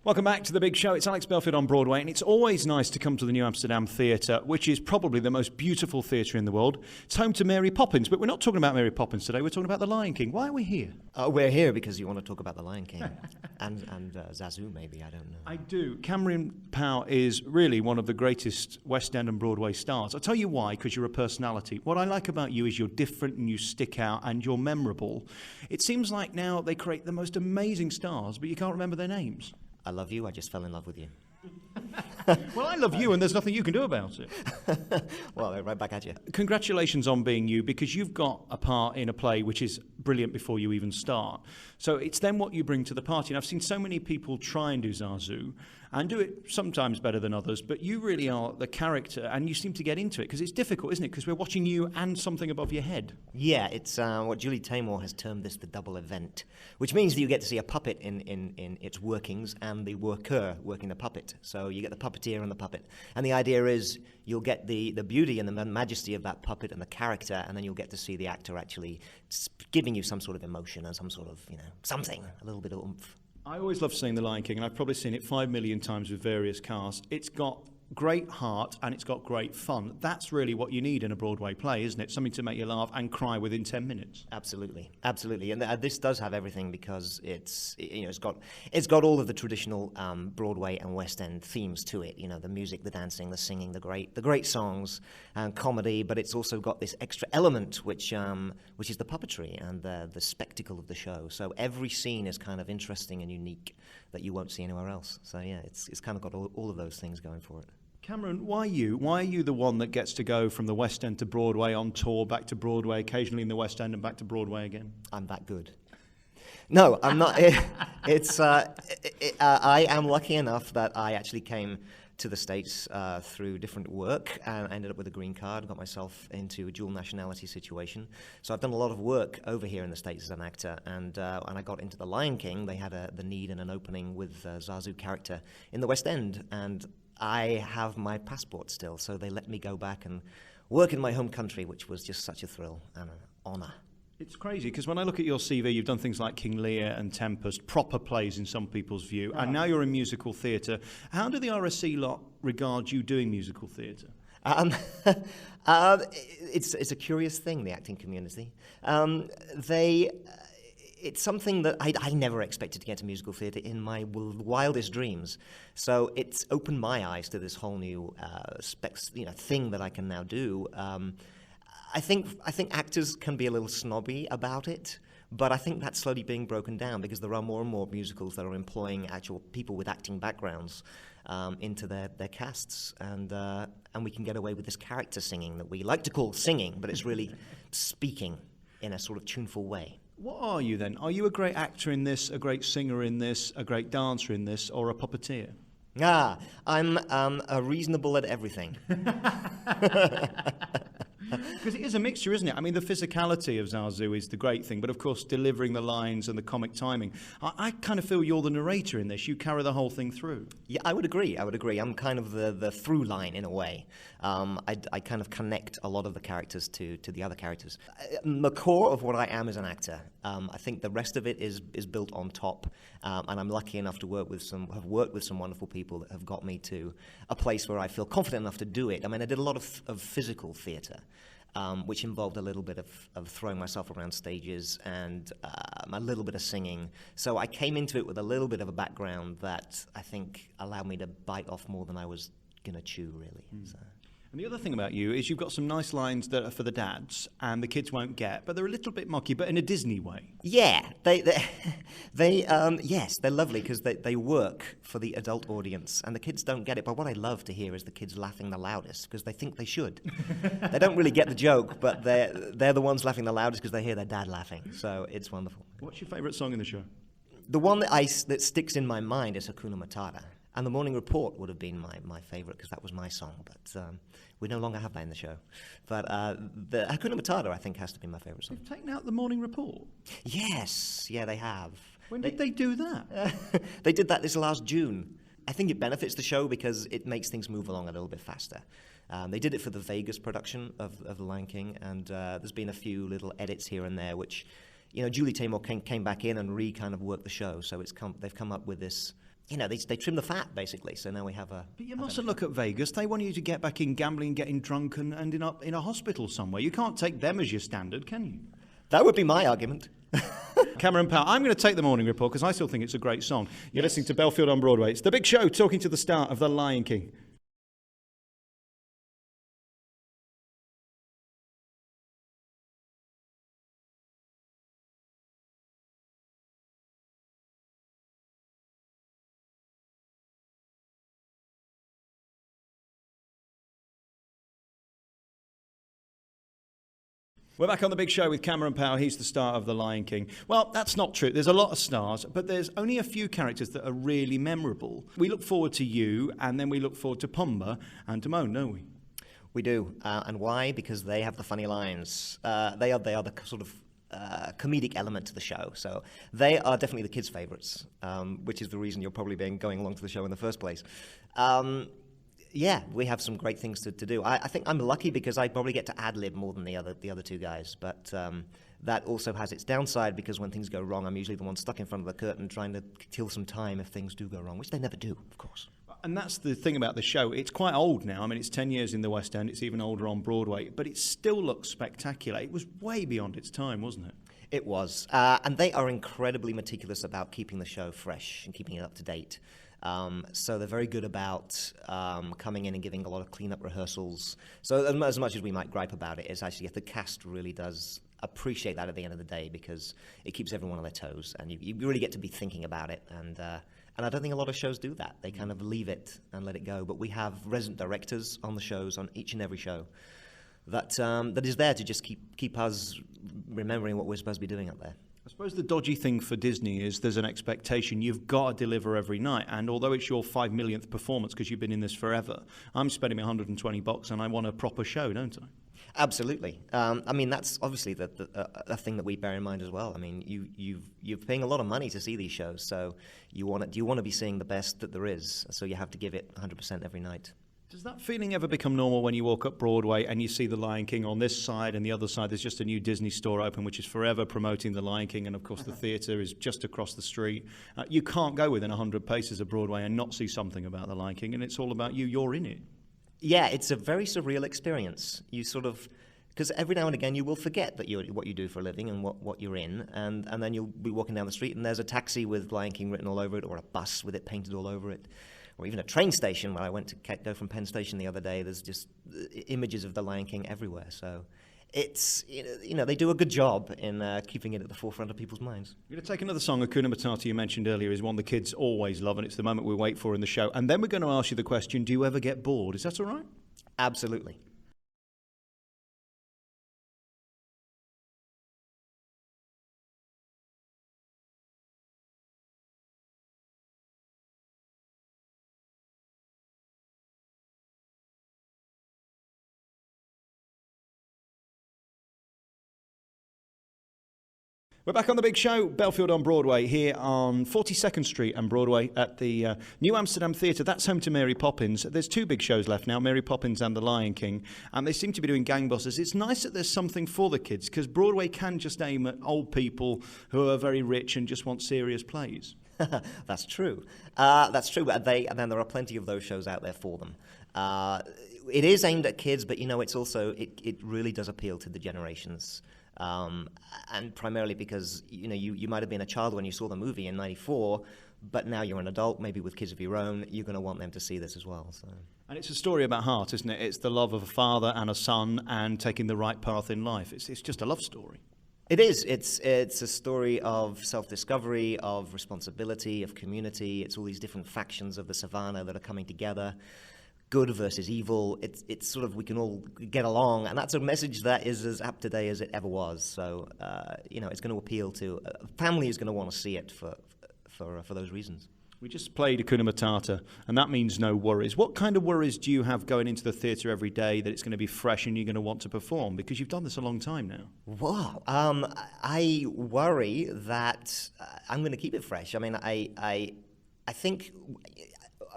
Welcome back to The Big Show. It's Alex Belfield on Broadway, and it's always nice to come to the New Amsterdam Theatre, which is probably the most beautiful theatre in the world. It's home to Mary Poppins, but we're not talking about Mary Poppins today. We're talking about the Lion King. Why are we here? We're here because you want to talk about the Lion King and Zazu, maybe, I don't know. I do. Cameron Powell is really one of the greatest West End and Broadway stars. I'll tell you why, because you're a personality. What I like about you is you're different and you stick out and you're memorable. It seems like now they create the most amazing stars, but you can't remember their names. I love you, I just fell in love with you. Well, I love you and there's nothing you can do about it. Well, right back at you. Congratulations on being you, because you've got a part in a play which is brilliant before you even start. So it's then what you bring to the party. And I've seen so many people try and do Zazu and do it sometimes better than others, but you really are the character and you seem to get into it, because it's difficult, isn't it? Because we're watching you and something above your head. Yeah, it's what Julie Taymor has termed this the double event, which means that you get to see a puppet in its workings and the worker working the puppet. So you get the puppeteer and the puppet. And the idea is you'll get the beauty and the majesty of that puppet and the character, and then you'll get to see the actor actually giving you some sort of emotion and some sort of, something, a little bit of oomph. I always love seeing The Lion King, and I've probably seen it 5 million times with various casts. It's got great heart and it's got great fun. That's really what you need in a Broadway play, isn't it? Something to make you laugh and cry within 10 minutes. Absolutely, absolutely. And this does have everything, because it's got all of the traditional Broadway and West End themes to it. The music, the dancing, the singing, the great songs and comedy. But it's also got this extra element, which is the puppetry and the spectacle of the show. So every scene is kind of interesting and unique that you won't see anywhere else. So yeah, it's kind of got all of those things going for it. Cameron, why you? Why are you the one that gets to go from the West End to Broadway on tour, back to Broadway, occasionally in the West End and back to Broadway again? I'm that good. No, I'm not. I am lucky enough that I actually came to the States through different work, and I ended up with a green card, got myself into a dual nationality situation. So I've done a lot of work over here in the States as an actor, and when I got into The Lion King, they had the need and an opening with Zazu character in the West End, and I have my passport still, so they let me go back and work in my home country, which was just such a thrill and an honour. It's crazy, because when I look at your CV, you've done things like King Lear and Tempest, proper plays in some people's view, and now you're in musical theatre. How do the RSC lot regard you doing musical theatre? It's a curious thing, the acting community. It's something that I never expected to get to musical theatre in my wildest dreams. So it's opened my eyes to this whole new thing that I can now do. I think actors can be a little snobby about it, but I think that's slowly being broken down, because there are more and more musicals that are employing actual people with acting backgrounds into their casts, and we can get away with this character singing that we like to call singing, but it's really speaking in a sort of tuneful way. What are you then? Are you a great actor in this, a great singer in this, a great dancer in this, or a puppeteer? I'm reasonable at everything. Because it is a mixture, isn't it? I mean, the physicality of Zazu is the great thing, but of course delivering the lines and the comic timing. I kind of feel you're the narrator in this. You carry the whole thing through. Yeah, I would agree. I'm kind of the through line in a way. I kind of connect a lot of the characters to the other characters. The core of what I am is an actor. I think the rest of it is built on top, and I'm lucky enough to have worked with some wonderful people that have got me to a place where I feel confident enough to do it. I mean, I did a lot of physical theatre, which involved a little bit of throwing myself around stages and a little bit of singing. So I came into it with a little bit of a background that I think allowed me to bite off more than I was going to chew, really. So. And the other thing about you is you've got some nice lines that are for the dads and the kids won't get, but they're a little bit mocky, but in a Disney way. Yeah, yes, they're lovely, because they work for the adult audience, and the kids don't get it. But what I love to hear is the kids laughing the loudest, because they think they should. They don't really get the joke, but they're the ones laughing the loudest because they hear their dad laughing. So it's wonderful. What's your favourite song in the show? The one that sticks in my mind is Hakuna Matata. And The Morning Report would have been my favourite, because that was my song, but we no longer have that in the show. But the Hakuna Matata, I think, has to be my favourite song. They've taken out The Morning Report? Yes, yeah, they have. When did they do that? They did that this last June. I think it benefits the show because it makes things move along a little bit faster. They did it for the Vegas production of The Lion King, and there's been a few little edits here and there, which, Julie Taymor came back in and kind of worked the show. So they've come up with this they trim the fat, basically. So now we have a... But you mustn't look at Vegas. They want you to get back in gambling, getting drunk, and ending up in a hospital somewhere. You can't take them as your standard, can you? That would be my argument. Cameron Powell, I'm going to take the morning report because I still think it's a great song. You're listening to Belfield on Broadway. It's The Big Show, talking to the star of The Lion King. We're back on The Big Show with Cameron Powell. He's the star of The Lion King. Well, that's not true. There's a lot of stars, but there's only a few characters that are really memorable. We look forward to you, and then we look forward to Pumbaa and Timon, don't we? We do. And why? Because they have the funny lines. They are the sort of comedic element to the show. So they are definitely the kids' favourites, which is the reason you're probably going along to the show in the first place. Yeah, we have some great things to do. I think I'm lucky because I probably get to ad-lib more than the other two guys, but that also has its downside because when things go wrong, I'm usually the one stuck in front of the curtain trying to kill some time if things do go wrong, which they never do, of course. And that's the thing about the show. It's quite old now. I mean, it's 10 years in the West End. It's even older on Broadway, but it still looks spectacular. It was way beyond its time, wasn't it? It was. And they are incredibly meticulous about keeping the show fresh and keeping it up to date. So they're very good about coming in and giving a lot of clean-up rehearsals. So as much as we might gripe about it, it's actually the cast really does appreciate that at the end of the day because it keeps everyone on their toes, and you really get to be thinking about it. And I don't think a lot of shows do that. They kind of leave it and let it go. But we have resident directors on the shows, on each and every show, that is there to just keep us remembering what we're supposed to be doing up there. I suppose the dodgy thing for Disney is there's an expectation you've got to deliver every night. And although it's your 5 millionth performance because you've been in this forever, I'm spending $120 and I want a proper show, don't I? Absolutely. I mean, that's obviously a thing that we bear in mind as well. I mean, you're paying a lot of money to see these shows, so you want to be seeing the best that there is. So you have to give it 100% every night. Does that feeling ever become normal when you walk up Broadway and you see The Lion King on this side and the other side there's just a new Disney store open which is forever promoting The Lion King, and of course the theatre is just across the street. You can't go within 100 paces of Broadway and not see something about The Lion King, and it's all about you. You're in it. Yeah, it's a very surreal experience. You sort of... Because every now and again you will forget that what you do for a living and what you're in, and then you'll be walking down the street and there's a taxi with Lion King written all over it, or a bus with it painted all over it. Or even a train station where I went to go from Penn Station the other day. There's just images of the Lion King everywhere. So it's, they do a good job in keeping it at the forefront of people's minds. We're going to take another song. Hakuna Matata, you mentioned earlier, is one the kids always love, and it's the moment we wait for in the show. And then we're going to ask you the question, do you ever get bored? Is that all right? Absolutely. We're back on The Big Show, Belfield on Broadway, here on 42nd Street and Broadway at the New Amsterdam Theatre. That's home to Mary Poppins. There's two big shows left now, Mary Poppins and The Lion King, and they seem to be doing gangbusters. It's nice that there's something for the kids, because Broadway can just aim at old people who are very rich and just want serious plays. That's true. That's true, and then there are plenty of those shows out there for them. It is aimed at kids, but it's also, it really does appeal to the generations. And primarily because you might have been a child when you saw the movie in '94, but now you're an adult, maybe with kids of your own. You're going to want them to see this as well. So. And it's a story about heart, isn't it? It's the love of a father and a son and taking the right path in life. It's just a love story. It is. It's a story of self-discovery, of responsibility, of community. It's all these different factions of the savannah that are coming together. Good versus evil. It's sort of, we can all get along, and that's a message that is as up to date as it ever was. So it's going to appeal to a family is going to want to see it for those reasons. We just played Hakuna Matata, and that means no worries. What kind of worries do you have going into the theatre every day that it's going to be fresh and you're going to want to perform? Because you've done this a long time now. Wow. I worry that I'm going to keep it fresh. I mean, I think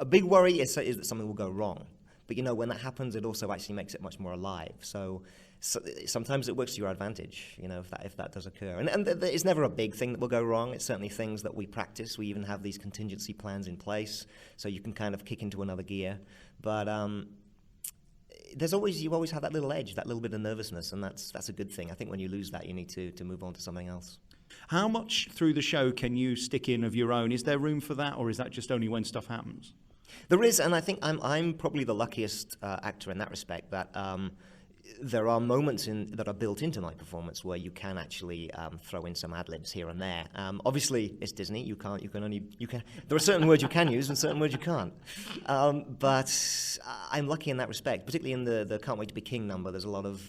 a big worry is that something will go wrong, But, you know, when that happens, it also actually makes it much more alive. So sometimes it works to your advantage, you know, if that does occur. And it's never a big thing that will go wrong. It's certainly things that we practice. We even have these contingency plans in place, so you can kind of kick into another gear. But you always have that little edge, that little bit of nervousness, and that's a good thing. I think when you lose that, you need to move on to something else. How much through the show can you stick in of your own? Is there room for that, or is that just only when stuff happens? There is, and I think I'm probably the luckiest actor in that respect, that there are moments that are built into my performance where you can actually throw in some ad-libs here and there. Obviously, it's Disney. You can. There are certain words you can use and certain words you can't. But I'm lucky in that respect, particularly in the Can't Wait to Be King number. There's a lot of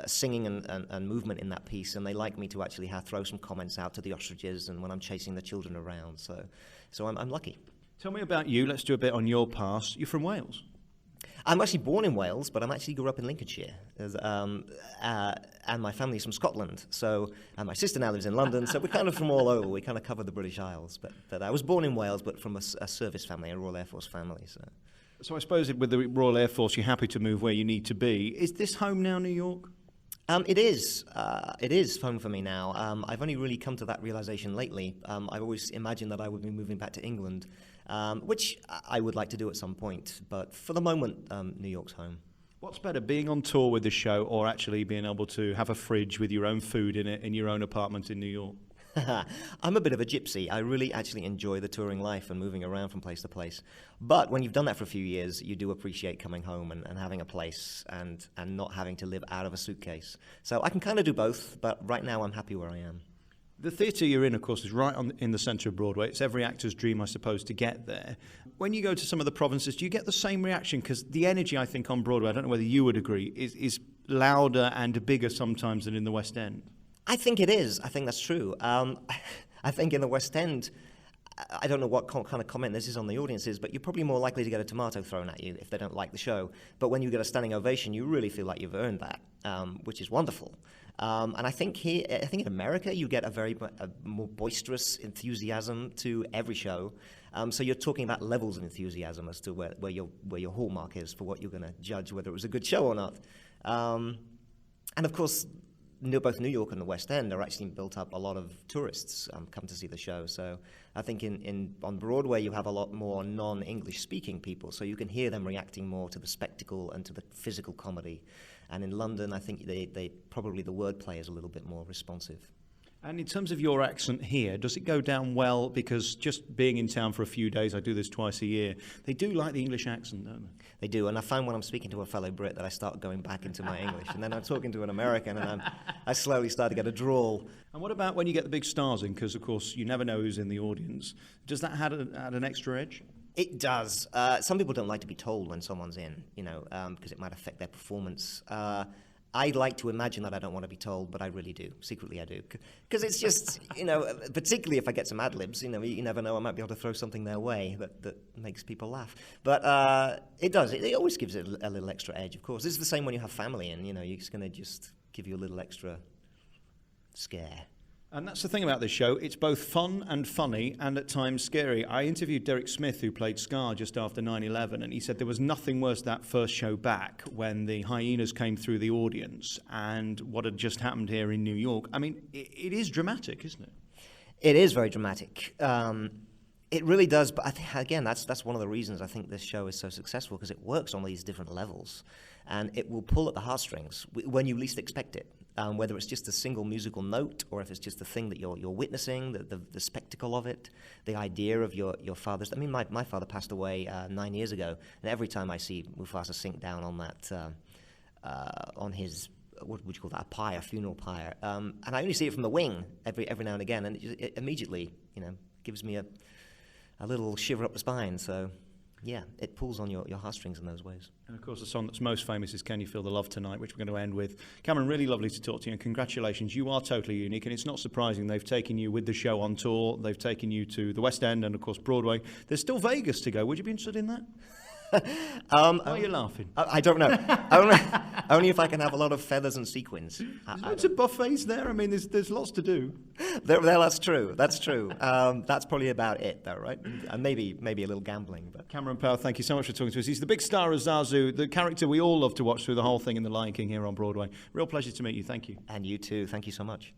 singing and movement in that piece, and they like me to actually throw some comments out to the ostriches and when I'm chasing the children around. So I'm lucky. Tell me about you. Let's do a bit on your past. You're from Wales. I'm actually born in Wales, but I actually grew up in Lincolnshire, and my family's from Scotland. And my sister now lives in London, so we're kind of from all over. We kind of cover the British Isles. But I was born in Wales, but from a service family, a Royal Air Force family. So I suppose with the Royal Air Force, you're happy to move where you need to be. Is this home now, New York? It is. It is home for me now. I've only really come to that realization lately. I've always imagined that I would be moving back to England, which I would like to do at some point. But for the moment, New York's home. What's better, being on tour with the show or actually being able to have a fridge with your own food in it in your own apartment in New York? I'm a bit of a gypsy. I really actually enjoy the touring life and moving around from place to place. But when you've done that for a few years, you do appreciate coming home and having a place and not having to live out of a suitcase. So I can kind of do both, but right now I'm happy where I am. The theatre you're in, of course, is right in the centre of Broadway. It's every actor's dream, I suppose, to get there. When you go to some of the provinces, do you get the same reaction? Because the energy, I think, on Broadway, I don't know whether you would agree, is louder and bigger sometimes than in the West End. I think it is. I think that's true. I think in the West End, I don't know what kind of comment this is on the audiences, but you're probably more likely to get a tomato thrown at you if they don't like the show. But when you get a standing ovation, you really feel like you've earned that, which is wonderful. And I think in America, you get a more boisterous enthusiasm to every show. So you're talking about levels of enthusiasm as to where your hallmark is for what you're going to judge whether it was a good show or not. And of course, both New York and the West End are actually built up a lot of tourists come to see the show. So I think on Broadway you have a lot more non-English speaking people, so you can hear them reacting more to the spectacle and to the physical comedy. And in London, I think they probably the wordplay is a little bit more responsive. And in terms of your accent here, does it go down well? Because just being in town for a few days, I do this twice a year, they do like the English accent, don't they? They do, and I find when I'm speaking to a fellow Brit that I start going back into my English, and then I'm talking to an American, and I slowly start to get a drawl. And what about when you get the big stars in? Because, of course, you never know who's in the audience. Does that add an extra edge? It does. Some people don't like to be told when someone's in, because it might affect their performance. I like to imagine that I don't want to be told, but I really do. Secretly, I do. Because it's just, particularly if I get some ad-libs, you never know, I might be able to throw something their way that makes people laugh. But it does. It always gives it a little extra edge, of course. This is the same when you have family and, you're just going to just give you a little extra scare. And that's the thing about this show. It's both fun and funny and at times scary. I interviewed Derek Smith, who played Scar just after 9/11, and he said there was nothing worse that first show back when the hyenas came through the audience and what had just happened here in New York. I mean, it is dramatic, isn't it? It is very dramatic. It really does, but I think, again, that's one of the reasons I think this show is so successful, because it works on these different levels, and it will pull at the heartstrings when you least expect it. Whether it's just a single musical note or if it's just the thing that you're witnessing, the spectacle of it, the idea of your father's. I mean, my father passed away 9 years ago, and every time I see Mufasa sink down on that, on his, what would you call that, a funeral pyre, and I only see it from the wing every now and again, and it immediately, gives me a little shiver up the spine. So. Yeah, it pulls on your heartstrings in those ways. And of course, the song that's most famous is Can You Feel the Love Tonight, which we're going to end with. Cameron, really lovely to talk to you, and congratulations. You are totally unique, and it's not surprising. They've taken you with the show on tour. They've taken you to the West End and, of course, Broadway. There's still Vegas to go. Would you be interested in that? Why are you laughing? I don't know. Only if I can have a lot of feathers and sequins. There's loads of buffets there. I mean, there's lots to do. That's true. That's true. That's probably about it, though, right? And maybe a little gambling. But Cameron Powell, thank you so much for talking to us. He's the big star of Zazu, the character we all love to watch through the whole thing in The Lion King here on Broadway. Real pleasure to meet you. Thank you. And you too. Thank you so much.